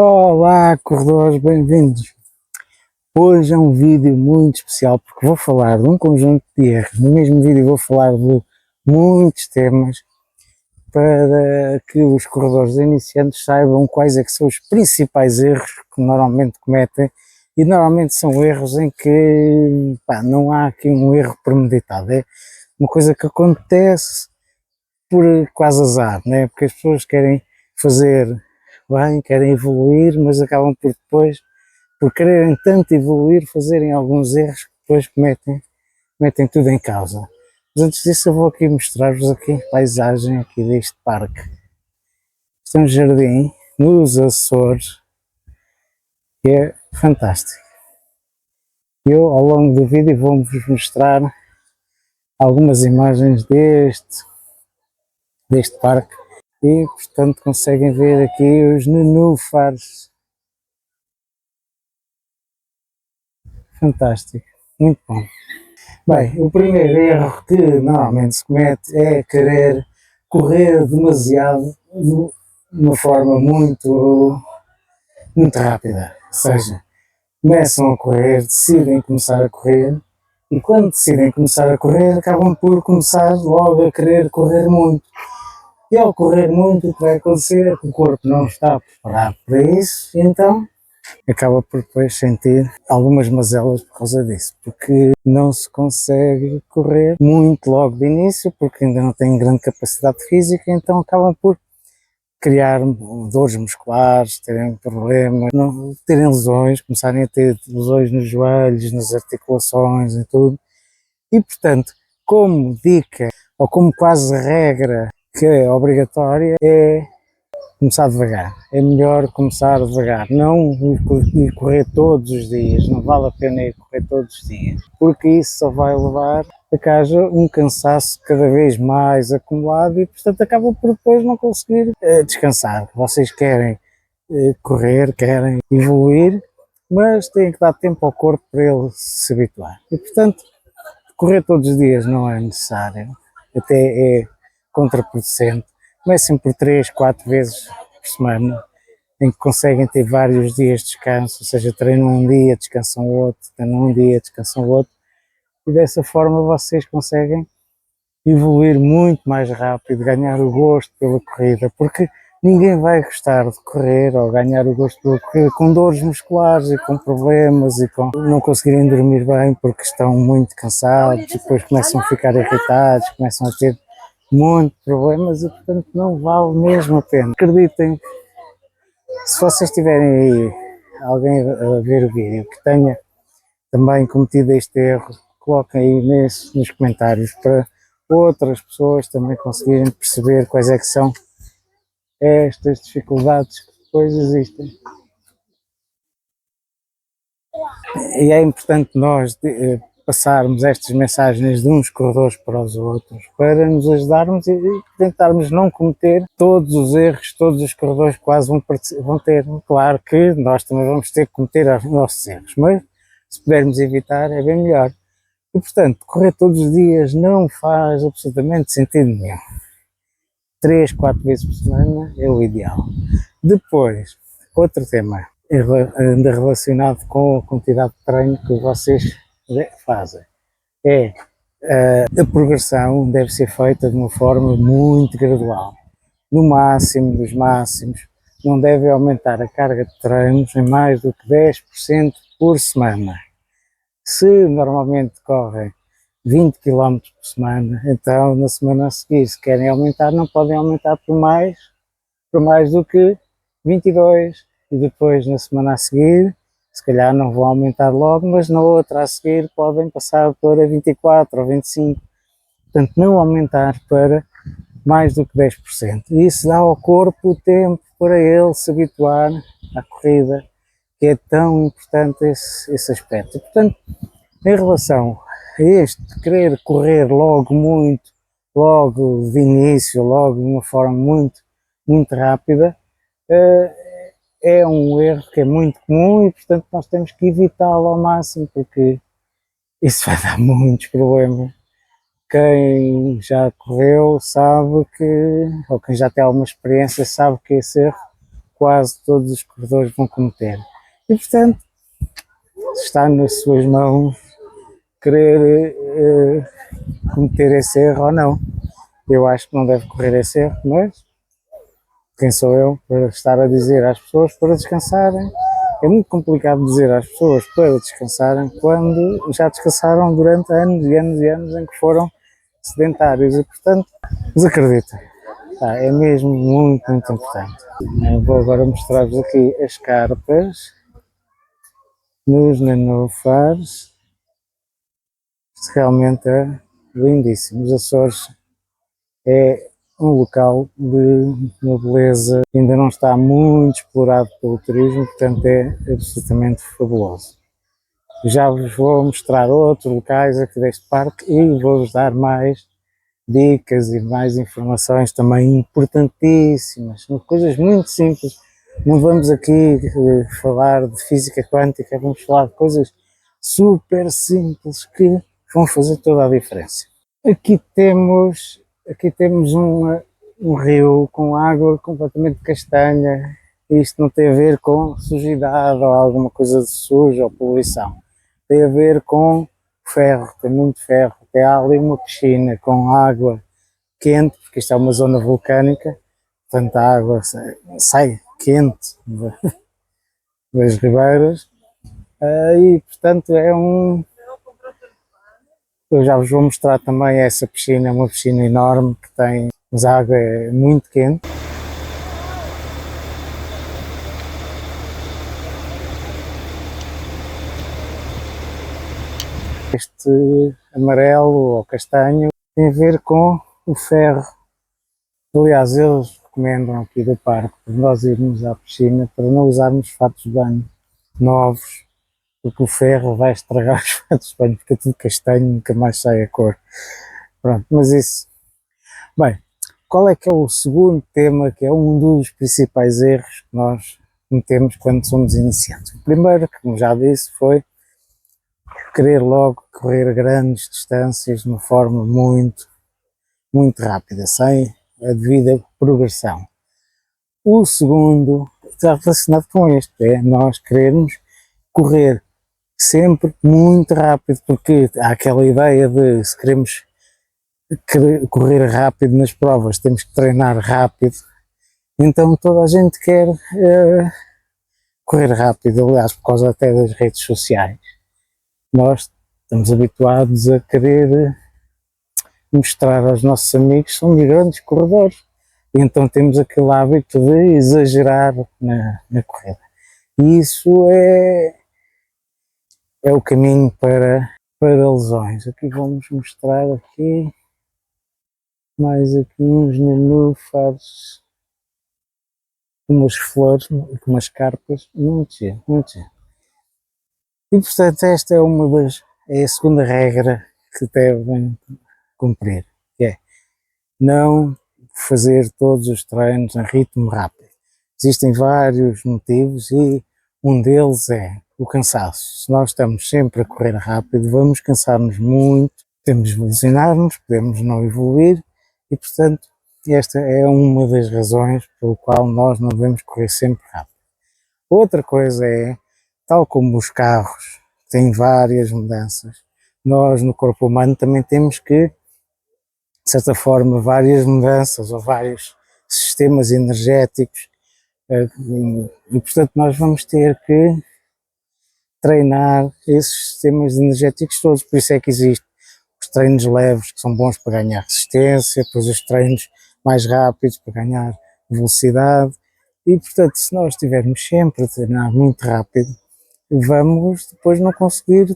Olá, corredores, bem-vindos. Hoje é um vídeo muito especial porque vou falar de um conjunto de erros. No mesmo vídeo vou falar de muitos temas para que os corredores iniciantes saibam quais é que são os principais erros que normalmente cometem, e normalmente são erros em que não há aqui um erro premeditado, é uma coisa que acontece por quase azar, né? Porque as pessoas querem fazer bem, querem evoluir, mas acabam por depois, por quererem tanto evoluir, fazerem alguns erros que depois metem tudo em causa. Mas antes disso eu vou aqui mostrar-vos aqui a paisagem aqui deste parque. Este é um jardim nos Açores que é fantástico. Eu ao longo do vídeo vou-vos mostrar algumas imagens deste parque e portanto conseguem ver aqui os nenúfares. Fantástico, muito bom. Bem, o primeiro erro que normalmente se comete é querer correr demasiado de uma forma muito rápida. Ou seja, começam a correr, decidem começar a correr e quando decidem começar a correr acabam por começar logo a querer correr muito. E ao correr muito o que vai acontecer é que o corpo não está preparado para isso e então acaba por depois sentir algumas mazelas por causa disso, porque não se consegue correr muito logo de início, porque ainda não tem grande capacidade física, então acabam por criar dores musculares, terem problemas, terem lesões, começarem a ter lesões nos joelhos, nas articulações e tudo. E portanto, como dica, ou como quase regra que é obrigatória, é começar devagar. É melhor começar devagar, não ir correr todos os dias, não vale a pena ir correr todos os dias, porque isso só vai levar a que haja um cansaço cada vez mais acumulado e portanto acabam por depois não conseguir descansar. Vocês querem correr, querem evoluir, mas têm que dar tempo ao corpo para ele se habituar. E portanto, correr todos os dias não é necessário, até é contraproducente. Comecem por 3, 4 vezes por semana, em que conseguem ter vários dias de descanso, ou seja, treinam um dia, descansam o outro, treinam um dia, descansam o outro, e dessa forma vocês conseguem evoluir muito mais rápido, ganhar o gosto pela corrida, porque ninguém vai gostar de correr ou ganhar o gosto pela corrida com dores musculares e com problemas e com não conseguirem dormir bem porque estão muito cansados, depois começam a ficar irritados, começam a ter muitos problemas e portanto não vale mesmo a pena. Acreditem, se vocês tiverem aí alguém a ver o vídeo que tenha também cometido este erro, coloquem aí nos comentários para outras pessoas também conseguirem perceber quais é que são estas dificuldades que depois existem. E é importante nós passarmos estas mensagens de uns corredores para os outros, para nos ajudarmos e tentarmos não cometer todos os erros, todos os corredores quase vão ter. Claro que nós também vamos ter que cometer os nossos erros, mas se pudermos evitar é bem melhor. E portanto, correr todos os dias não faz absolutamente sentido nenhum. 3, 4 vezes por semana é o ideal. Depois, outro tema ainda relacionado com a quantidade de treino que vocês fazem é a progressão deve ser feita de uma forma muito gradual. No máximo dos máximos, não deve aumentar a carga de treinos em mais do que 10% por semana. Se normalmente correm 20 km por semana, então na semana a seguir, se querem aumentar, não podem aumentar por mais do que 22, e depois na semana a seguir, se calhar não vão aumentar logo, mas na outra a seguir podem passar para 24 ou 25, portanto não aumentar para mais do que 10%. E isso dá ao corpo o tempo para ele se habituar à corrida, que é tão importante esse aspecto. E, portanto, em relação a este querer correr logo muito, logo de início, logo de uma forma muito rápida, é um erro que é muito comum e portanto nós temos que evitá-lo ao máximo, porque isso vai dar muitos problemas. Quem já correu sabe que, ou quem já tem alguma experiência sabe que esse erro quase todos os corredores vão cometer. E portanto, está nas suas mãos querer cometer esse erro ou não. Eu acho que não deve correr esse erro, mas quem sou eu para estar a dizer às pessoas para descansarem? É muito complicado dizer às pessoas para descansarem quando já descansaram durante anos e anos e anos em que foram sedentários e, portanto, desacreditem. É mesmo muito, muito importante. Eu vou agora mostrar-vos aqui as carpas nos nenúfares. Isto realmente é lindíssimo. Os Açores é um local de uma beleza que ainda não está muito explorado pelo turismo, portanto é absolutamente fabuloso. Já vos vou mostrar outros locais aqui deste parque e vou-vos dar mais dicas e mais informações também importantíssimas, coisas muito simples. Não vamos aqui falar de física quântica, vamos falar de coisas super simples que vão fazer toda a diferença. Aqui temos um rio com água completamente castanha. Isto não tem a ver com sujidade ou alguma coisa de suja ou poluição. Tem a ver com ferro, tem muito ferro. Tem ali uma piscina com água quente, porque isto é uma zona vulcânica, portanto a água sai quente das ribeiras e portanto eu já vos vou mostrar também essa piscina, é uma piscina enorme que tem, mas a água é muito quente. Este amarelo ou castanho tem a ver com o ferro. Aliás, eles recomendam aqui do parque para nós irmos à piscina para não usarmos fatos de banho novos, porque o ferro vai estragar os fatos de banho, fica tudo castanho, nunca mais sai a cor. Pronto, mas isso. Bem, qual é que é o segundo tema, que é um dos principais erros que nós cometemos quando somos iniciantes? O primeiro, como já disse, foi querer logo correr grandes distâncias de uma forma muito, muito rápida, sem a devida progressão. O segundo está relacionado com este, é nós querermos correr sempre muito rápido, porque há aquela ideia de se queremos correr rápido nas provas, temos que treinar rápido, então toda a gente quer correr rápido, aliás, por causa até das redes sociais. Nós estamos habituados a querer mostrar aos nossos amigos que somos grandes corredores, e então temos aquele hábito de exagerar na corrida. E isso é o caminho para lesões. Aqui vamos mostrar aqui mais aqui uns nenúfares, umas flores, umas carpas, muito giro, muito giro. E portanto esta é a segunda regra que devem cumprir, que é não fazer todos os treinos em ritmo rápido. Existem vários motivos e um deles é o cansaço. Se nós estamos sempre a correr rápido, vamos cansar-nos muito, podemos lesionar-nos, podemos não evoluir e, portanto, esta é uma das razões pelo qual nós não devemos correr sempre rápido. Outra coisa é, tal como os carros têm várias mudanças, nós no corpo humano também temos que, de certa forma, várias mudanças ou vários sistemas energéticos e, portanto, nós vamos ter que treinar esses sistemas energéticos todos, por isso é que existem os treinos leves, que são bons para ganhar resistência, depois os treinos mais rápidos para ganhar velocidade e, portanto, se nós estivermos sempre a treinar muito rápido, vamos depois não conseguir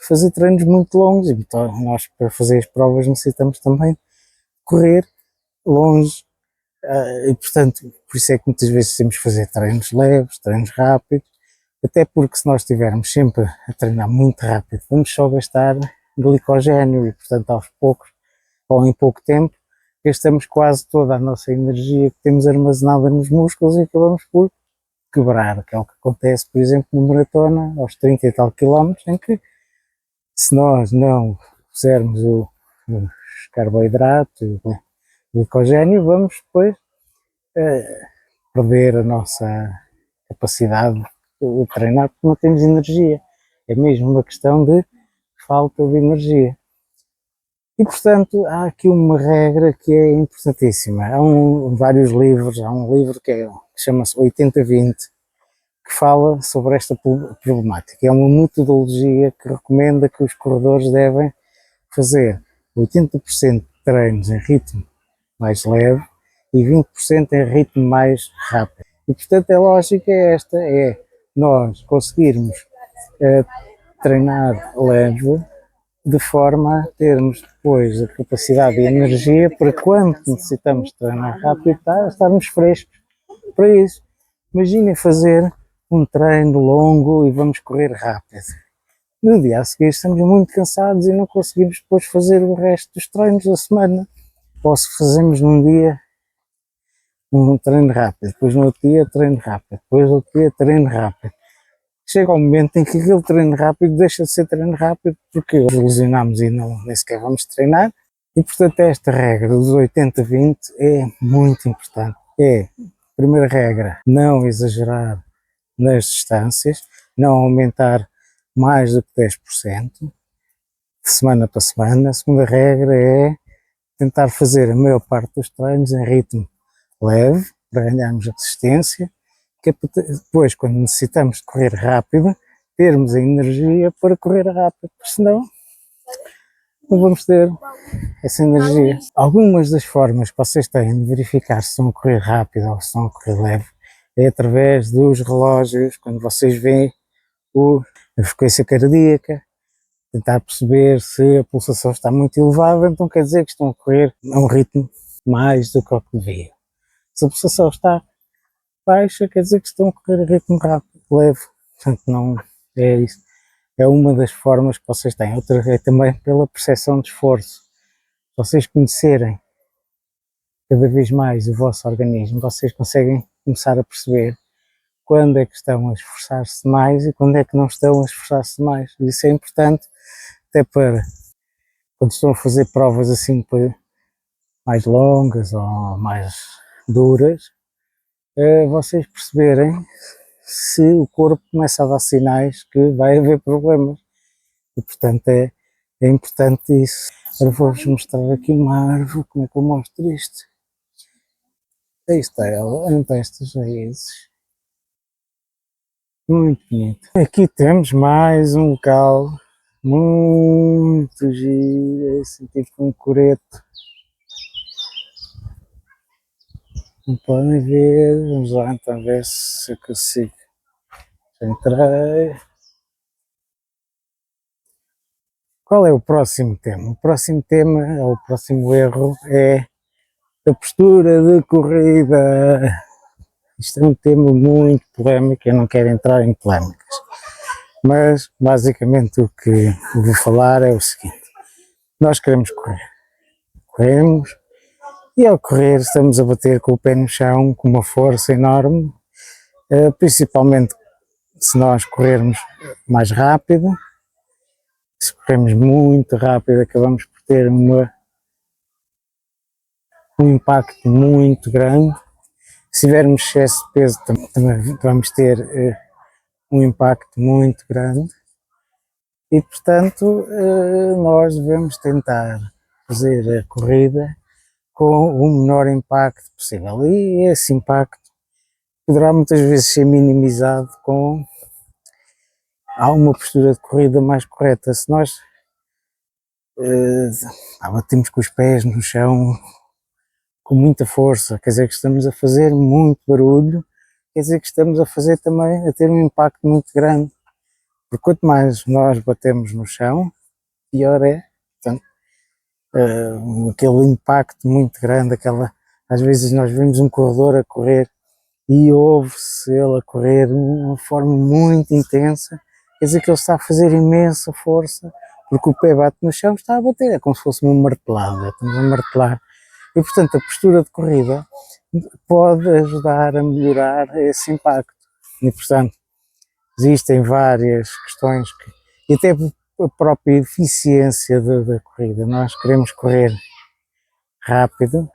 fazer treinos muito longos, então nós para fazer as provas necessitamos também correr longe e, portanto, por isso é que muitas vezes temos que fazer treinos leves, treinos rápidos, até porque se nós estivermos sempre a treinar muito rápido, vamos só gastar glicogênio e, portanto, aos poucos ou em pouco tempo, gastamos quase toda a nossa energia que temos armazenada nos músculos e acabamos por quebrar, que é o que acontece, por exemplo, no maratona, aos 30 e tal quilómetros, em que se nós não pusermos os carboidratos, o glicogênio, vamos depois perder a nossa capacidade de treinar porque não temos energia. É mesmo uma questão de falta de energia. E, portanto, há aqui uma regra que é importantíssima. Há vários livros, há um livro que chama-se 80-20, que fala sobre esta problemática. É uma metodologia que recomenda que os corredores devem fazer 80% de treinos em ritmo mais leve e 20% em ritmo mais rápido. E, portanto, a lógica é esta, é nós conseguirmos treinar leve de forma a termos depois a capacidade e energia para quando necessitamos treinar rápido estarmos frescos para isso. Imaginem fazer um treino longo e vamos correr rápido. No dia a seguir estamos muito cansados e não conseguimos depois fazer o resto dos treinos da semana. Ou se fazemos num dia um treino rápido, depois no outro dia treino rápido, depois no outro dia treino rápido. Chega um momento em que aquele treino rápido deixa de ser treino rápido porque lesionamos e nem sequer vamos treinar. E portanto esta regra dos 80-20 é muito importante. Primeira regra, não exagerar nas distâncias, não aumentar mais do que 10% de semana para semana. A segunda regra é tentar fazer a maior parte dos treinos em ritmo leve, para ganharmos resistência, que é depois, quando necessitamos de correr rápido, termos a energia para correr rápido, porque senão não vamos ter essa energia. Algumas das formas que vocês têm de verificar se estão a correr rápido ou se estão a correr leve é através dos relógios, quando vocês veem a frequência cardíaca, tentar perceber se a pulsação está muito elevada, então quer dizer que estão a correr a um ritmo mais do que o que devia. Se a pulsação está baixa, quer dizer que estão a correr a ritmo rápido, leve. Portanto, não é isso. É uma das formas que vocês têm. Outra é também pela percepção de esforço. Se vocês conhecerem cada vez mais o vosso organismo, vocês conseguem começar a perceber quando é que estão a esforçar-se mais e quando é que não estão a esforçar-se mais. Isso é importante até para quando estão a fazer provas assim mais longas ou mais duras, vocês perceberem se o corpo começa a dar sinais que vai haver problemas. E portanto é importante isso. Agora vou-vos mostrar aqui uma árvore, como é que eu mostro isto? Aí está ela, entre estas raízes. Muito bonito. Aqui temos mais um local muito giro, assim, tipo um coreto. Não podem ver, vamos lá então ver se eu consigo. Já entrei. Qual é o próximo tema? O próximo tema, ou o próximo erro, é a postura de corrida. Isto é um tema muito polémico, eu não quero entrar em polémicas. Mas, basicamente, o que eu vou falar é o seguinte. Nós queremos correr. Corremos e ao correr estamos a bater com o pé no chão com uma força enorme, principalmente se nós corrermos mais rápido. Se corremos muito rápido acabamos por ter um impacto muito grande. Se tivermos excesso de peso também vamos ter um impacto muito grande e portanto nós devemos tentar fazer a corrida com o menor impacto possível e esse impacto poderá muitas vezes ser minimizado com uma postura de corrida mais correta. Se nós batemos com os pés no chão com muita força, quer dizer que estamos a fazer muito barulho, quer dizer que estamos a fazer também, a ter um impacto muito grande, porque quanto mais nós batemos no chão, pior é. Portanto, aquele impacto muito grande, às vezes nós vemos um corredor a correr e ouve-se ele a correr de uma forma muito intensa, quer dizer que ele está a fazer imensa força, porque o pé bate no chão, está a bater, é como se fosse uma martelada, estamos a martelar. E portanto a postura de corrida pode ajudar a melhorar esse impacto. E portanto existem várias questões e até a própria eficiência da corrida. Nós queremos correr rápido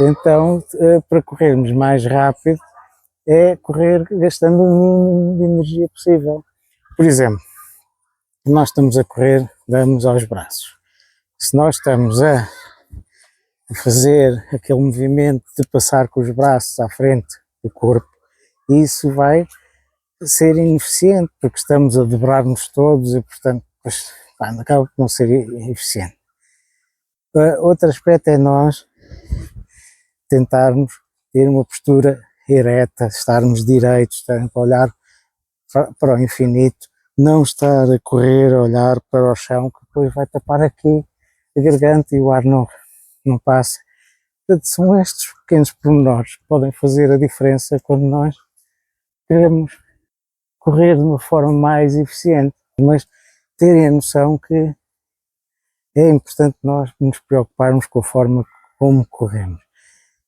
Então, para corrermos mais rápido, é correr gastando o mínimo de energia possível. Por exemplo, nós estamos a correr, damos aos braços. Se nós estamos a fazer aquele movimento de passar com os braços à frente do corpo, isso vai ser ineficiente, porque estamos a dobrar-nos todos e, portanto, acaba por não ser eficiente. Outro aspecto é nós tentarmos ter uma postura ereta, estarmos direitos, estarmos a olhar para o infinito, não estar a correr, a olhar para o chão, que depois vai tapar aqui a garganta e o ar não passa. Portanto, são estes pequenos pormenores que podem fazer a diferença quando nós queremos correr de uma forma mais eficiente, mas terem a noção que é importante nós nos preocuparmos com a forma como corremos.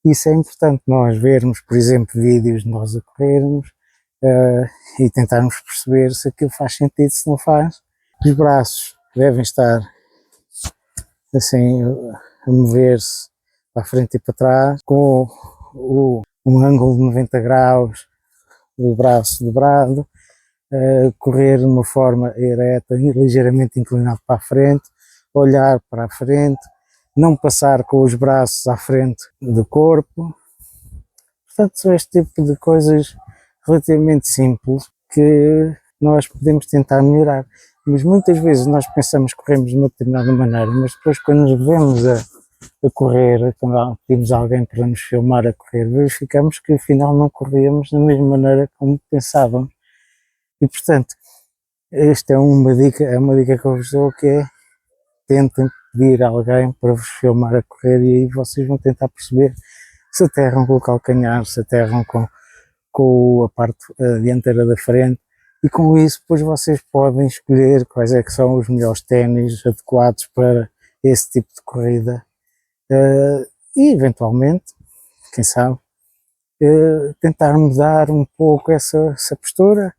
Isso é importante nós vermos, por exemplo, vídeos de nós a corrermos e tentarmos perceber se aquilo faz sentido, se não faz. Os braços devem estar assim a mover-se para a frente e para trás, com um ângulo de 90 graus do braço dobrado, correr de uma forma ereta e ligeiramente inclinado para a frente, olhar para a frente, não passar com os braços à frente do corpo. Portanto, são este tipo de coisas relativamente simples que nós podemos tentar melhorar. Mas muitas vezes nós pensamos que corremos de uma determinada maneira, mas depois quando nos vemos a correr, quando pedimos alguém para nos filmar a correr, verificamos que afinal não corríamos da mesma maneira como pensávamos. E portanto, esta é uma dica que eu vos dou, que é: tentem pedir a alguém para vos filmar a correr e aí vocês vão tentar perceber se aterram com o calcanhar, se aterram com a parte dianteira da frente, e com isso depois vocês podem escolher quais é que são os melhores ténis adequados para esse tipo de corrida e eventualmente, quem sabe, tentar mudar um pouco essa postura,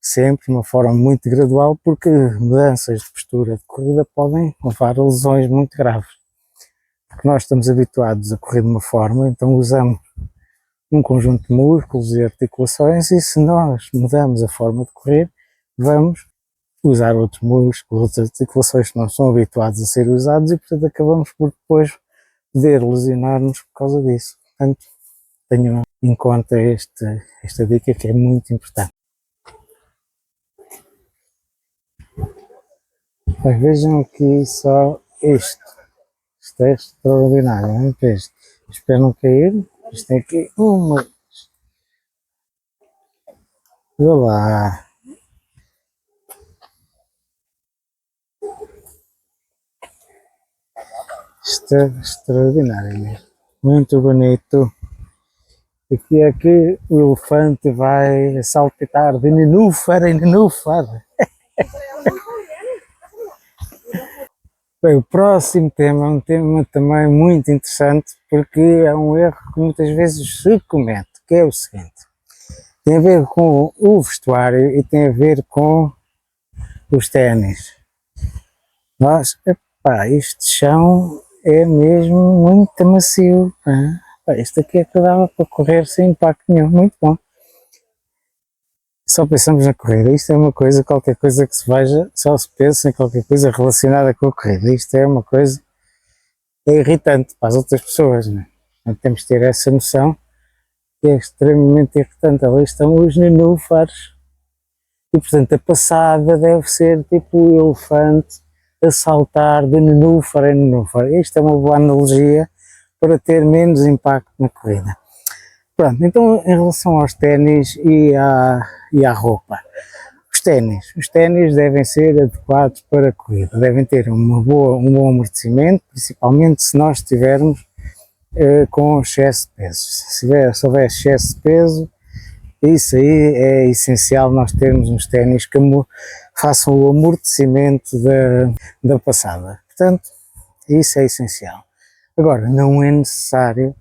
sempre de uma forma muito gradual, porque mudanças de postura de corrida podem levar a lesões muito graves. Porque nós estamos habituados a correr de uma forma, então usamos um conjunto de músculos e articulações, e se nós mudamos a forma de correr, vamos usar outros músculos, outras articulações que não são habituados a ser usados, e portanto acabamos por depois poder lesionar-nos por causa disso. Portanto, tenham em conta esta dica, que é muito importante. Mas vejam aqui só isto. Isto é extraordinário, não é? Espero não cair. Isto tem aqui uma. Olha lá. Isto é extraordinário mesmo. Muito bonito. Aqui é que o elefante vai saltitar de nenúfar em nenúfar. Bem, o próximo tema é um tema também muito interessante, porque é um erro que muitas vezes se comete, que é o seguinte: tem a ver com o vestuário e tem a ver com os ténis. Este chão é mesmo muito macio. Este aqui é que dava para correr sem impacto nenhum, muito bom. Só pensamos na corrida, isto é uma coisa, qualquer coisa que se veja, só se pensa em qualquer coisa relacionada com a corrida. Isto é uma coisa, é irritante para as outras pessoas, não é? Então, temos de ter essa noção, que é extremamente irritante. Ali estão os nenúfares, e portanto a passada deve ser tipo o elefante a saltar de nenúfar em nenúfar. Isto é uma boa analogia para ter menos impacto na corrida. Pronto, então em relação aos ténis e à roupa. Os ténis devem ser adequados para a corrida, devem ter um bom amortecimento, principalmente se nós estivermos com excesso de peso. Se houver excesso de peso, isso aí é essencial, nós termos uns ténis que façam o amortecimento da passada. Portanto, isso é essencial. Agora, não é necessário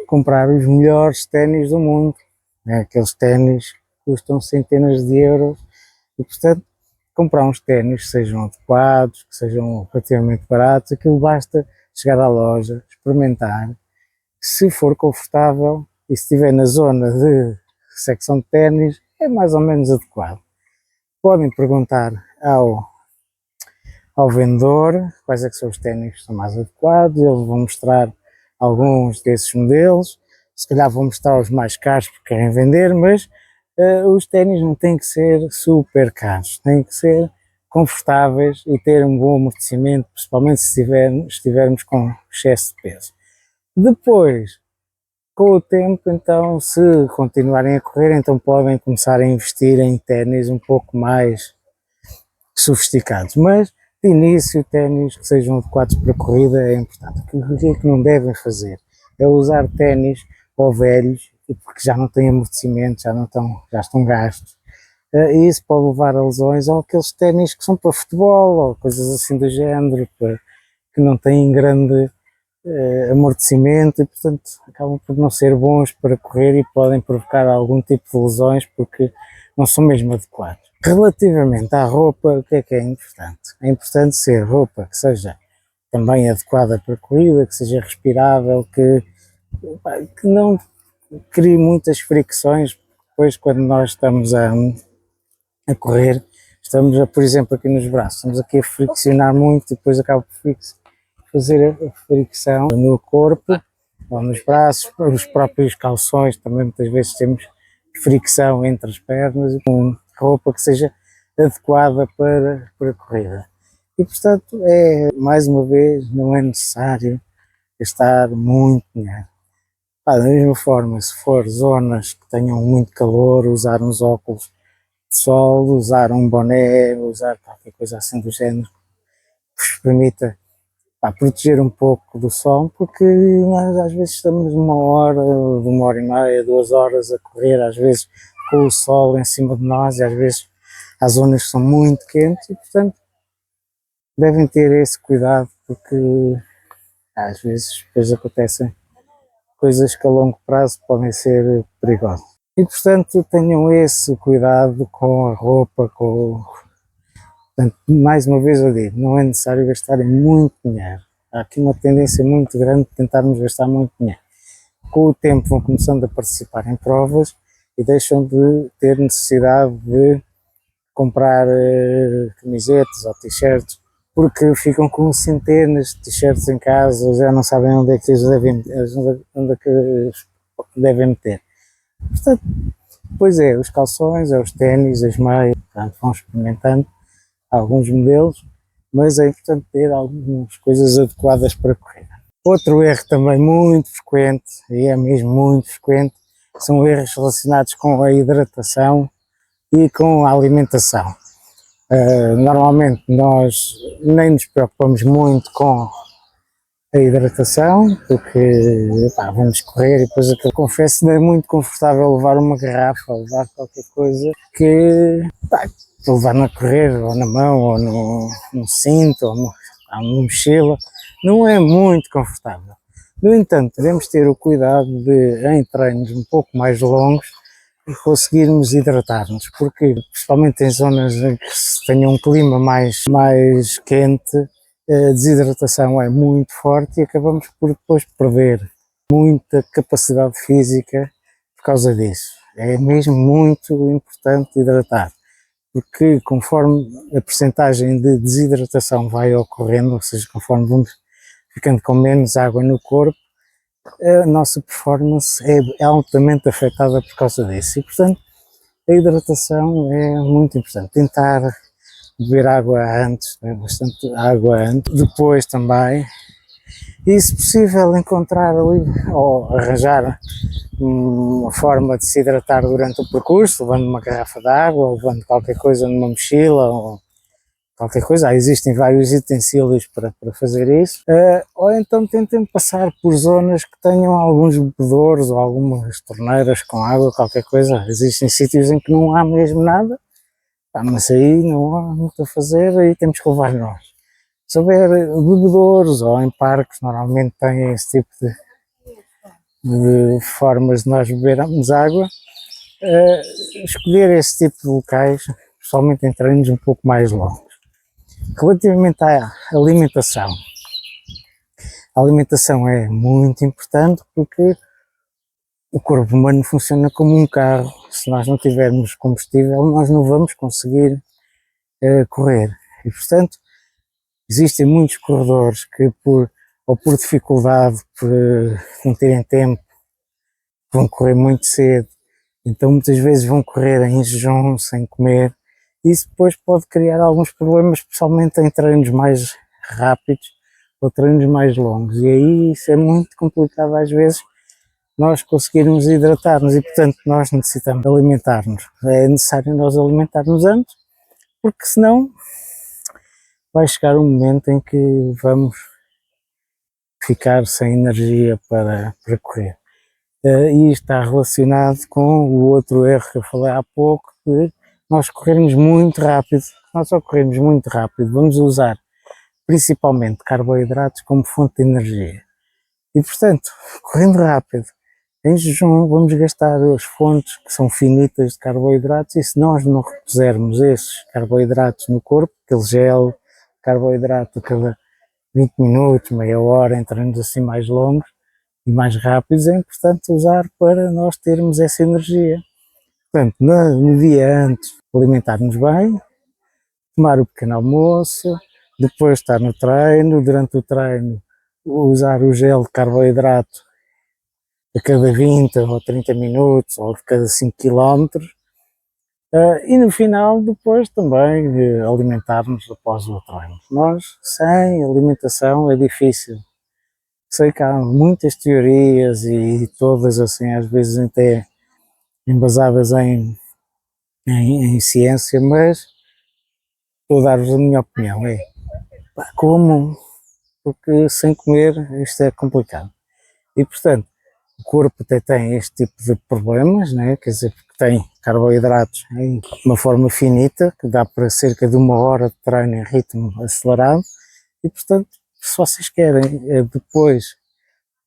comprar os melhores ténis do mundo, né? Aqueles ténis que custam centenas de euros, e portanto comprar uns ténis que sejam adequados, que sejam relativamente baratos. Aquilo basta chegar à loja, experimentar se for confortável e se estiver na zona de secção de ténis, é mais ou menos adequado. Podem perguntar ao vendedor quais é que são os ténis que são mais adequados, eles vão mostrar alguns desses modelos, se calhar vão mostrar os mais caros porque querem vender, mas os ténis não têm que ser super caros, têm que ser confortáveis e ter um bom amortecimento, principalmente se estivermos com excesso de peso. Depois, com o tempo, então, se continuarem a correr, então podem começar a investir em ténis um pouco mais sofisticados, mas de início ténis que sejam adequados para corrida é importante. O que é que não devem fazer? É usar ténis ou velhos, porque já não têm amortecimento, já estão gastos. E isso pode levar a lesões, ou aqueles ténis que são para futebol, ou coisas assim do género, que não têm grande amortecimento e, portanto, acabam por não ser bons para correr e podem provocar algum tipo de lesões porque não são mesmo adequados. Relativamente à roupa, o que é importante? É importante ser roupa que seja também adequada para a corrida, que seja respirável, que não crie muitas fricções. Depois, quando nós estamos a correr, por exemplo, aqui nos braços, estamos aqui a friccionar muito e depois acaba por fazer a fricção no corpo ou nos braços, os próprios calções também muitas vezes temos fricção entre as pernas, com roupa que seja adequada para a corrida. E portanto, mais uma vez, não é necessário gastar muito dinheiro. Da mesma forma, se for zonas que tenham muito calor, usar uns óculos de sol, usar um boné, usar qualquer coisa assim do género, que vos permita proteger um pouco do sol, porque nós às vezes estamos uma hora e meia, 2 horas a correr, às vezes com o sol em cima de nós, e às vezes há zonas que são muito quentes e, portanto, devem ter esse cuidado, porque às vezes depois acontecem coisas que a longo prazo podem ser perigosas. E, portanto, tenham esse cuidado com a roupa, Portanto, mais uma vez eu digo, não é necessário gastarem muito dinheiro. Há aqui uma tendência muito grande de tentarmos gastar muito dinheiro. Com o tempo vão começando a participar em provas e deixam de ter necessidade de comprar camisetas ou t-shirts, porque ficam com centenas de t-shirts em casa, já não sabem onde é que os devem meter. Portanto, pois é, os calções, os ténis, as meias, portanto, vão experimentando alguns modelos, mas é importante ter algumas coisas adequadas para a corrida. Outro erro também muito frequente, e é mesmo muito frequente, são erros relacionados com a hidratação e com a alimentação. Normalmente nós nem nos preocupamos muito com a hidratação, porque vamos correr e depois aquilo, confesso, não é muito confortável levar uma garrafa, levar qualquer coisa que levar na correr, ou na mão, ou no cinto, ou numa mochila, não é muito confortável. No entanto, devemos ter o cuidado de, em treinos um pouco mais longos, conseguirmos hidratar-nos, porque principalmente em zonas em que se tenha um clima mais quente, a desidratação é muito forte e acabamos por depois perder muita capacidade física por causa disso. É mesmo muito importante hidratar, porque conforme a percentagem de desidratação vai ocorrendo, ou seja, conforme vamos ficando com menos água no corpo, a nossa performance é altamente afetada por causa disso. E, portanto, a hidratação é muito importante. Tentar beber água antes, bastante água antes, depois também, e se possível encontrar ali, ou arranjar uma forma de se hidratar durante o percurso, levando uma garrafa de água, ou levando qualquer coisa numa mochila, ou qualquer coisa. Existem vários utensílios para fazer isso, ou então tentem passar por zonas que tenham alguns bebedouros ou algumas torneiras com água, qualquer coisa. Existem sítios em que não há mesmo nada, mas aí não há muito a fazer, aí temos que levar nós. Se houver bebedouros ou em parques, normalmente têm esse tipo de formas de nós bebermos água, escolher esse tipo de locais, principalmente em treinos um pouco mais longos. Relativamente à alimentação, A alimentação é muito importante porque o corpo humano funciona como um carro. Se nós não tivermos combustível, nós não vamos conseguir correr. E, portanto, existem muitos corredores que, ou por dificuldade, por não terem tempo, vão correr muito cedo. Então, muitas vezes vão correr em jejum, sem comer. Isso depois pode criar alguns problemas, especialmente em treinos mais rápidos ou treinos mais longos. E aí isso é muito complicado às vezes nós conseguirmos hidratar-nos e, portanto, nós necessitamos alimentar-nos. É necessário nós alimentar-nos antes, porque senão vai chegar um momento em que vamos ficar sem energia para correr. E isto está relacionado com o outro erro que eu falei há pouco, que nós corrermos muito rápido. Nós ao corrermos muito rápido vamos usar principalmente carboidratos como fonte de energia. E, portanto, correndo rápido, em jejum, vamos gastar as fontes que são finitas de carboidratos, e se nós não repusermos esses carboidratos no corpo, aquele gel, carboidrato a cada 20 minutos, meia hora, em treinos assim mais longos e mais rápidos, é importante usar para nós termos essa energia. Portanto, no dia antes, alimentar-nos bem, tomar o pequeno almoço, depois estar no treino, durante o treino usar o gel de carboidrato a cada 20 ou 30 minutos ou de cada 5 km, e no final depois também alimentar-nos após o treino. Nós sem alimentação é difícil. Sei que há muitas teorias e todas assim às vezes até embasadas em ciência, mas vou dar-vos a minha opinião, como, porque sem comer isto é complicado. E portanto, o corpo até tem este tipo de problemas, né? Quer dizer, porque tem carboidratos em uma forma finita, que dá para cerca de 1 hora de treino em ritmo acelerado, e portanto, se vocês querem depois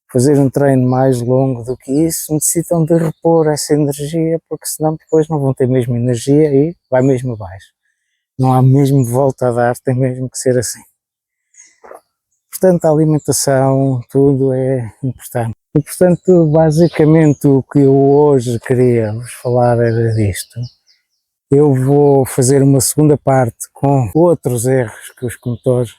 fazer um treino mais longo do que isso, necessitam de repor essa energia, porque senão depois não vão ter mesmo energia e vai mesmo abaixo. Não há mesmo volta a dar, tem mesmo que ser assim. Portanto, a alimentação, tudo é importante. E, portanto, basicamente o que eu hoje queria vos falar era disto. Eu vou fazer uma segunda parte com outros erros que os corredores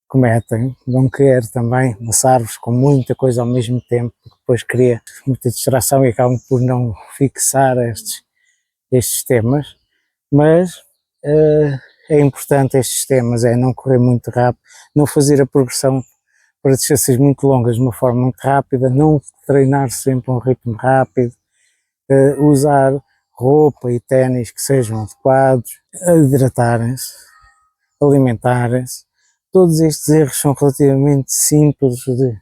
cometem. Não quero também amassar-vos com muita coisa ao mesmo tempo, porque depois cria muita distração e acabam por não fixar estes temas. Mas é importante estes temas, é não correr muito rápido, não fazer a progressão para distâncias muito longas de uma forma muito rápida, não treinar sempre a um ritmo rápido, usar roupa e ténis que sejam adequados, hidratarem-se, alimentarem-se. Todos estes erros são relativamente simples de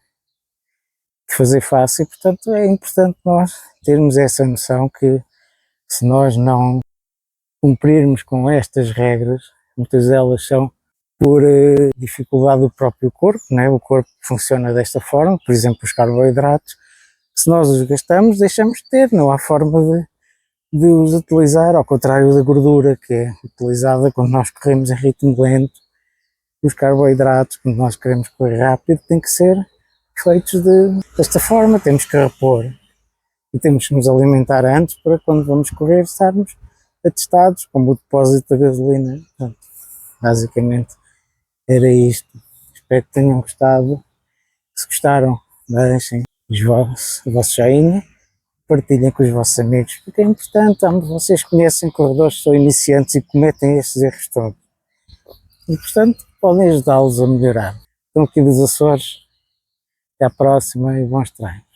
fazer fácil e, portanto, é importante nós termos essa noção que se nós não cumprirmos com estas regras, muitas delas são por dificuldade do próprio corpo, né? O corpo funciona desta forma, por exemplo, os carboidratos, se nós os gastamos, deixamos de ter, não há forma de os utilizar, ao contrário da gordura, que é utilizada quando nós corremos em ritmo lento. Os carboidratos, quando nós queremos correr rápido, têm que ser feitos desta forma, temos que repor e temos que nos alimentar antes para quando vamos correr estarmos atestados, como o depósito da gasolina. Portanto, basicamente era isto. Espero que tenham gostado. Se gostaram, deixem o vosso joinha, partilhem com os vossos amigos, porque é importante, vocês conhecem corredores que são iniciantes e cometem estes erros todos. E, portanto, podem ajudá-los a melhorar. Estão aqui dos Açores. Até à próxima e bons treinos.